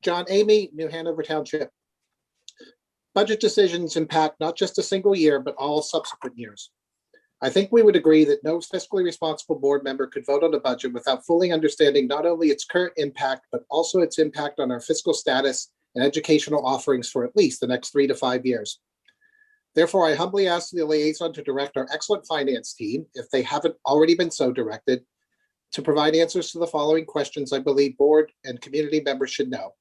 John Amy, New Hanover Township. Budget decisions impact not just a single year, but all subsequent years. I think we would agree that no fiscally responsible board member could vote on a budget without fully understanding not only its current impact, but also its impact on our fiscal status and educational offerings for at least the next 3 to 5 years. Therefore, I humbly ask the liaison to direct our excellent finance team, if they haven't already been so directed, to provide answers to the following questions I believe board and community members should know.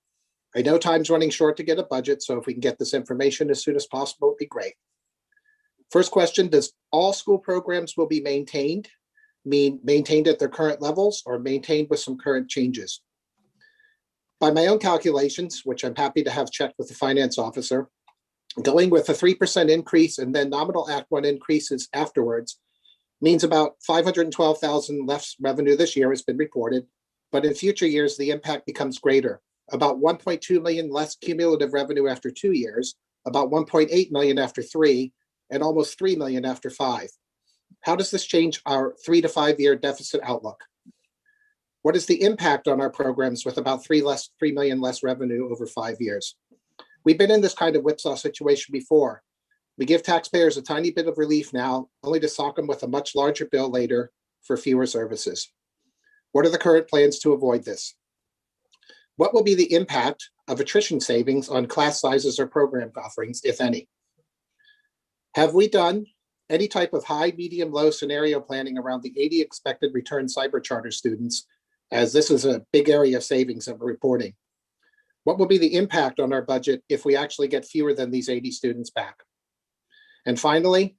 I know time's running short to get a budget, so if we can get this information as soon as possible, it'd be great. First question, does all school programs will be maintained, mean maintained at their current levels or maintained with some current changes? By my own calculations, which I'm happy to have checked with the finance officer, going with a 3% increase and then nominal Act 1 increases afterwards means about $512,000 less revenue this year has been reported, but in future years, the impact becomes greater. About 1.2 million less cumulative revenue after 2 years, about 1.8 million after 3, and almost 3 million after 5. How does this change our 3 to 5 year deficit outlook? What is the impact on our programs with about 3 million less revenue over 5 years? We've been in this kind of whipsaw situation before. We give taxpayers a tiny bit of relief now, only to sock them with a much larger bill later for fewer services. What are the current plans to avoid this? What will be the impact of attrition savings on class sizes or program offerings, if any? Have we done any type of high, medium, low scenario planning around the 80 expected return cyber charter students, as this is a big area of savings that we're reporting? What will be the impact on our budget if we actually get fewer than these 80 students back? And finally,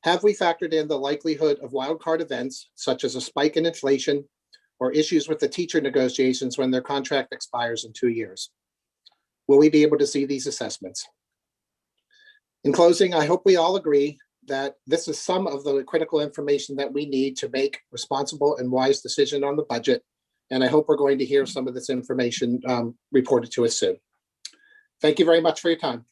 have we factored in the likelihood of wildcard events, such as a spike in inflation or issues with the teacher negotiations when their contract expires in 2 years? Will we be able to see these assessments? In closing, I hope we all agree that this is some of the critical information that we need to make responsible and wise decision on the budget. And I hope we're going to hear some of this information reported to us soon. Thank you very much for your time.